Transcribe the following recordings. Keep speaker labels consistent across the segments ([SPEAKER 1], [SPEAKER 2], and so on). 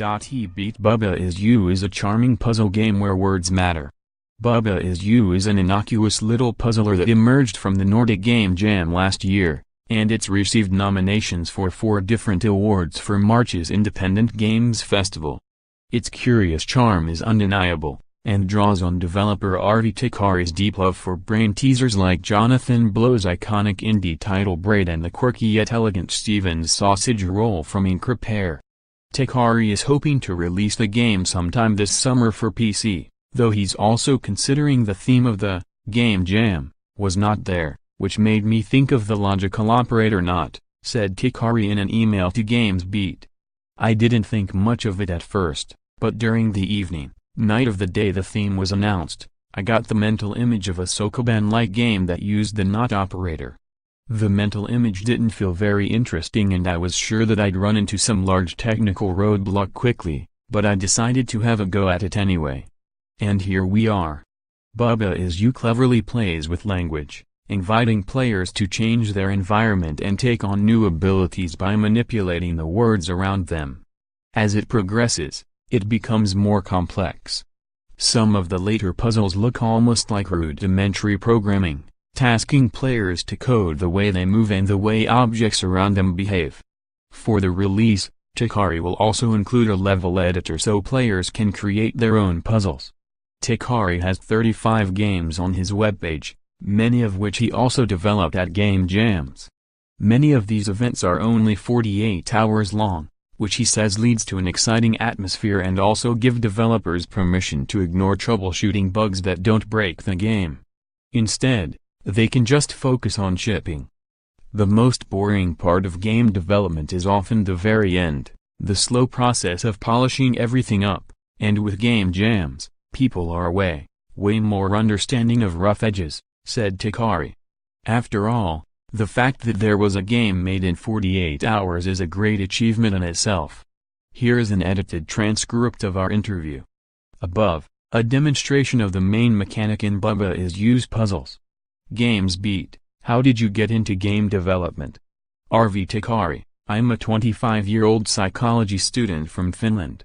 [SPEAKER 1] Ind.ieBeat Baba Is You is a charming puzzle game where words matter. Baba Is You is an innocuous little puzzler that emerged from the Nordic Game Jam last year, and it's received nominations for 4 different awards for March's Independent Games Festival. Its curious charm is undeniable, and draws on developer Arvi Teikari's deep love for brain teasers like Jonathan Blow's iconic indie title Braid and the quirky yet elegant Steven's sausage roll from Increpare. Teikari is hoping to release the game sometime this summer for PC, though he's also considering the theme of the Game Jam was not there, which made me think of the logical operator not, said Teikari in an email to Gamesbeat. I didn't think much of it at first, but during the evening, night of the day the theme was announced, I got the mental image of a Sokoban-like game that used the not operator. The mental image didn't feel very interesting and I was sure that I'd run into some large technical roadblock quickly, but I decided to have a go at it anyway. And here we are. Baba Is You cleverly plays with language, inviting players to change their environment and take on new abilities by manipulating the words around them. As it progresses, it becomes more complex. Some of the later puzzles look almost like rudimentary programming, tasking players to code the way they move and the way objects around them behave. For the release, Teikari will also include a level editor so players can create their own puzzles. Teikari has 35 games on his webpage, many of which he also developed at Game Jams. Many of these events are only 48 hours long, which he says leads to an exciting atmosphere and also give developers permission to ignore troubleshooting bugs that don't break the game. Instead, they can just focus on shipping. The most boring part of game development is often the very end, the slow process of polishing everything up, and with game jams, people are way more understanding of rough edges, said Teikari. After all, the fact that there was a game made in 48 hours is a great achievement in itself. Here is an edited transcript of our interview. Above, a demonstration of the main mechanic in Baba Is You's puzzles. Gamesbeat, how did you get into game development? Arvi Teikari, I'm a 25-year-old psychology student from Finland.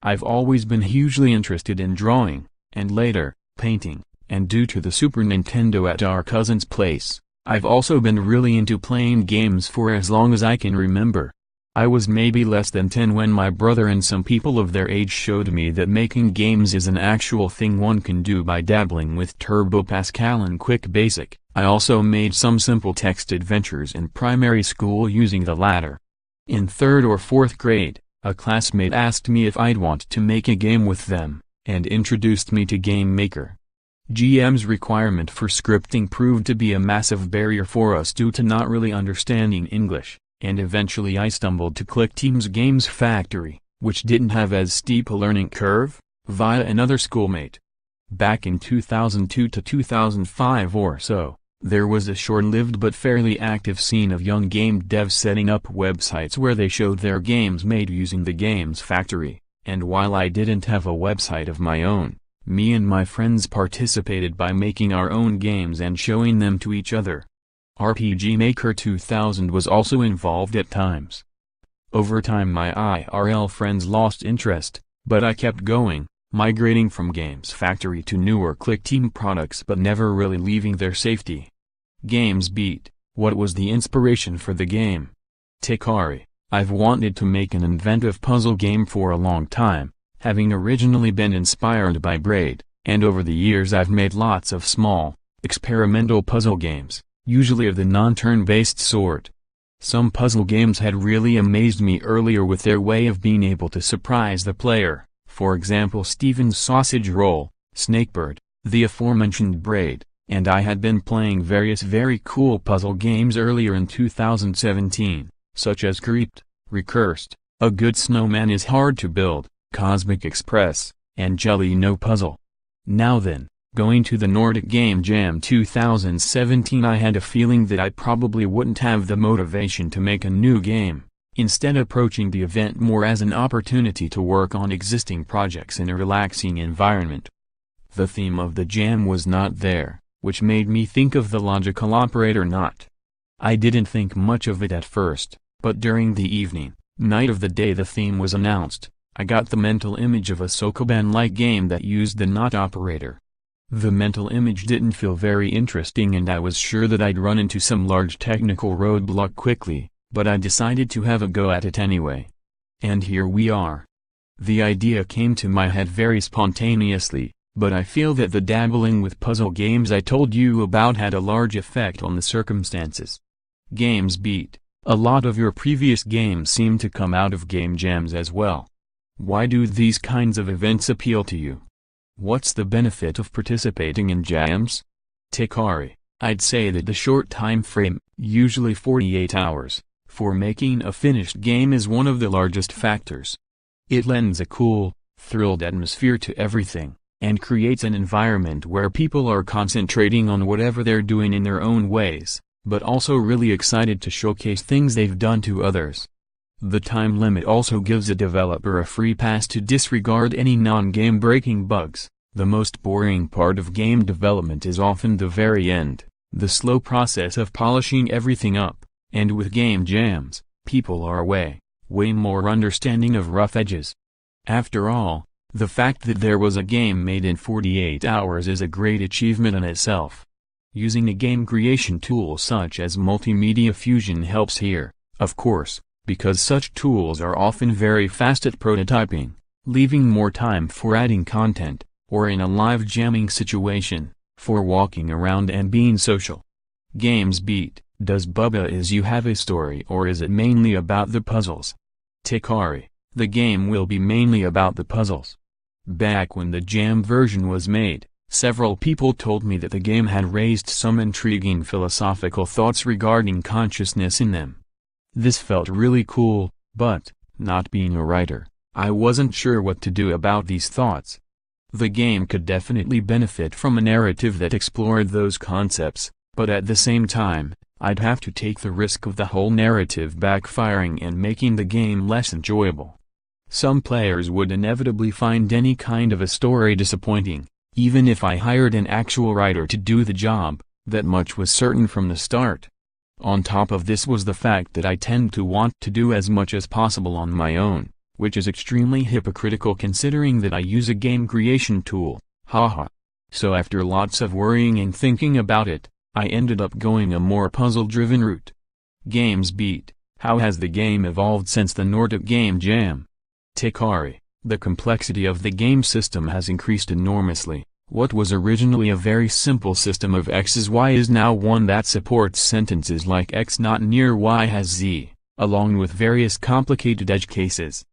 [SPEAKER 1] I've always been hugely interested in drawing, and later, painting, and due to the Super Nintendo at our cousin's place, I've also been really into playing games for as long as I can remember. I was maybe less than 10 when my brother and some people of their age showed me that making games is an actual thing one can do by dabbling with Turbo Pascal and Quick Basic. I also made some simple text adventures in primary school using the latter. In 3rd or 4th grade, a classmate asked me if I'd want to make a game with them, and introduced me to Game Maker. GM's requirement for scripting proved to be a massive barrier for us due to not really understanding English, and eventually I stumbled to ClickTeam's Games Factory, which didn't have as steep a learning curve, via another schoolmate. Back in 2002 to 2005 or so, there was a short-lived but fairly active scene of young game devs setting up websites where they showed their games made using the Games Factory, and while I didn't have a website of my own, me and my friends participated by making our own games and showing them to each other. RPG Maker 2000 was also involved at times. Over time my IRL friends lost interest, but I kept going, migrating from Games Factory to newer ClickTeam products but never really leaving their safety. Gamesbeat, what was the inspiration for the game? Teikari, I've wanted to make an inventive puzzle game for a long time, having originally been inspired by Braid, and over the years I've made lots of small, experimental puzzle games, usually of the non-turn-based sort. Some puzzle games had really amazed me earlier with their way of being able to surprise the player, for example Steven's Sausage Roll, Snakebird, the aforementioned Braid, and I had been playing various very cool puzzle games earlier in 2017, such as Creeped, Recursed, A Good Snowman Is Hard to Build, Cosmic Express, and Jelly No Puzzle. Now then, going to the Nordic Game Jam 2017 I had a feeling that I probably wouldn't have the motivation to make a new game, instead approaching the event more as an opportunity to work on existing projects in a relaxing environment. The theme of the jam was not there, which made me think of the logical operator not. I didn't think much of it at first, but during the evening, night of the day the theme was announced, I got the mental image of a Sokoban-like game that used the not operator. The mental image didn't feel very interesting and I was sure that I'd run into some large technical roadblock quickly, but I decided to have a go at it anyway. And here we are. The idea came to my head very spontaneously, but I feel that the dabbling with puzzle games I told you about had a large effect on the circumstances. Games.ieBeat, a lot of your previous games seem to come out of game jams as well. Why do these kinds of events appeal to you? What's the benefit of participating in jams? Teikari, I'd say that the short time frame, usually 48 hours, for making a finished game is one of the largest factors. It lends a cool, thrilled atmosphere to everything, and creates an environment where people are concentrating on whatever they're doing in their own ways, but also really excited to showcase things they've done to others. The time limit also gives a developer a free pass to disregard any non-game breaking bugs. The most boring part of game development is often the very end, the slow process of polishing everything up, and with game jams, people are way more understanding of rough edges. After all, the fact that there was a game made in 48 hours is a great achievement in itself. Using a game creation tool such as Multimedia Fusion helps here, of course, because such tools are often very fast at prototyping, leaving more time for adding content, or in a live jamming situation, for walking around and being social. Games.ieBeat, does Baba Is You have a story or is it mainly about the puzzles? Teikari, the game will be mainly about the puzzles. Back when the jam version was made, several people told me that the game had raised some intriguing philosophical thoughts regarding consciousness in them. This felt really cool, but, not being a writer, I wasn't sure what to do about these thoughts. The game could definitely benefit from a narrative that explored those concepts, but at the same time, I'd have to take the risk of the whole narrative backfiring and making the game less enjoyable. Some players would inevitably find any kind of a story disappointing, even if I hired an actual writer to do the job, that much was certain from the start. On top of this was the fact that I tend to want to do as much as possible on my own, which is extremely hypocritical considering that I use a game creation tool, haha. So after lots of worrying and thinking about it, I ended up going a more puzzle-driven route. Games.ieBeat, how has the game evolved since the Nordic Game Jam? Teikari, the complexity of the game system has increased enormously. What was originally a very simple system of x's y is now one that supports sentences like x not near y has z, along with various complicated edge cases.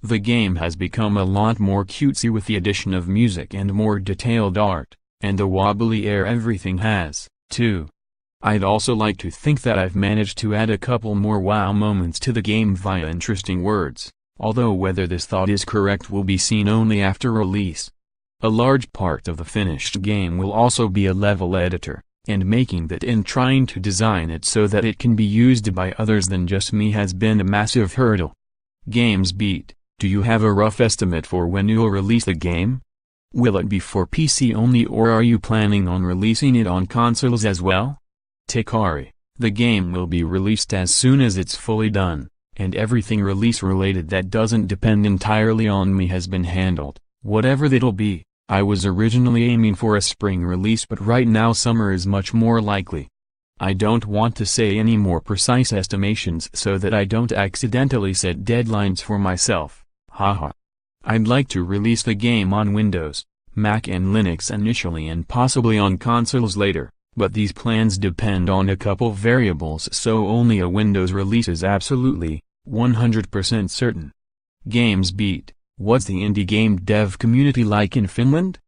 [SPEAKER 1] The game has become a lot more cutesy with the addition of music and more detailed art, and the wobbly air everything has, too. I'd also like to think that I've managed to add a couple more wow moments to the game via interesting words, although whether this thought is correct will be seen only after release. A large part of the finished game will also be a level editor, and making that and trying to design it so that it can be used by others than just me has been a massive hurdle. Games.ieBeat, do you have a rough estimate for when you'll release the game? Will it be for PC only or are you planning on releasing it on consoles as well? Teikari, the game will be released as soon as it's fully done, and everything release related that doesn't depend entirely on me has been handled, whatever that'll be. I was originally aiming for a spring release but right now summer is much more likely. I don't want to say any more precise estimations so that I don't accidentally set deadlines for myself, haha. I'd like to release the game on Windows, Mac and Linux initially and possibly on consoles later, but these plans depend on a couple variables so only a Windows release is absolutely, 100% certain. Games.ieBeat, what's the indie game dev community like in Finland?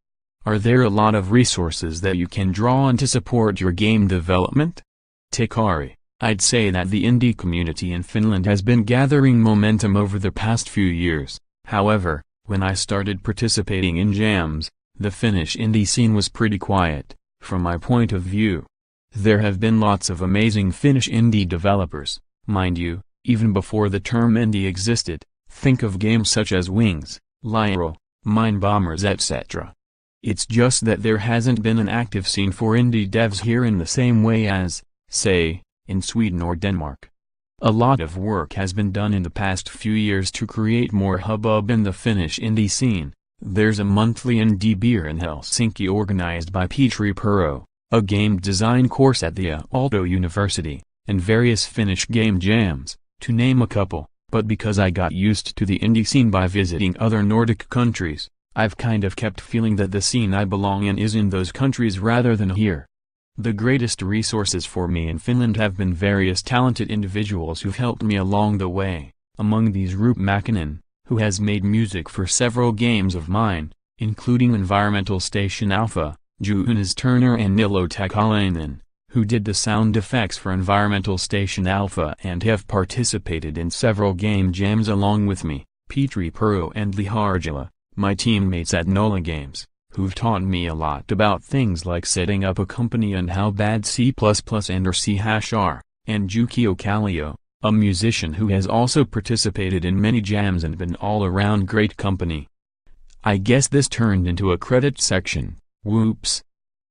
[SPEAKER 1] Are there a lot of resources that you can draw on to support your game development? Teikari, I'd say that the indie community in Finland has been gathering momentum over the past few years. However, when I started participating in jams, the Finnish indie scene was pretty quiet, from my point of view. There have been lots of amazing Finnish indie developers, mind you, even before the term indie existed. Think of games such as Wings, Lyro, Mind Bombers etc. It's just that there hasn't been an active scene for indie devs here in the same way as, say, in Sweden or Denmark. A lot of work has been done in the past few years to create more hubbub in the Finnish indie scene. There's a monthly Ind.ieBeat in Helsinki organized by Petri Puro, a game design course at the Aalto University, and various Finnish game jams, to name a couple. But because I got used to the indie scene by visiting other Nordic countries, I've kind of kept feeling that the scene I belong in is in those countries rather than here. The greatest resources for me in Finland have been various talented individuals who've helped me along the way, among these Rup Mäkinen, who has made music for several games of mine, including Environmental Station Alpha, Jonas Turner and Nilo Takalainen, who did the sound effects for Environmental Station Alpha and have participated in several game jams along with me, Petri Puro and Liharjala, my teammates at Nola Games, who've taught me a lot about things like setting up a company and how bad C++ and or C# are, and Jukio Kallio, a musician who has also participated in many jams and been all around great company. I guess this turned into a credit section, whoops.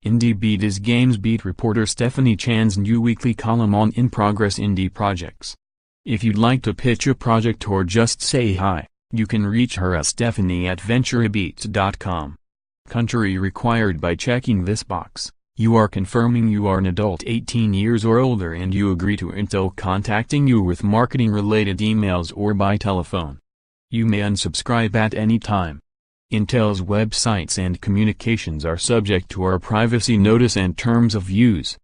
[SPEAKER 1] Ind.ieBeat is Games Beat reporter Stephanie Chan's new weekly column on in-progress indie projects. If you'd like to pitch a project or just say hi, you can reach her at stephanie@venturebeats.com. Country required. By checking this box, you are confirming you are an adult 18 years or older and you agree to Intel contacting you with marketing-related emails or by telephone. You may unsubscribe at any time. Intel's websites and communications are subject to our privacy notice and terms of use.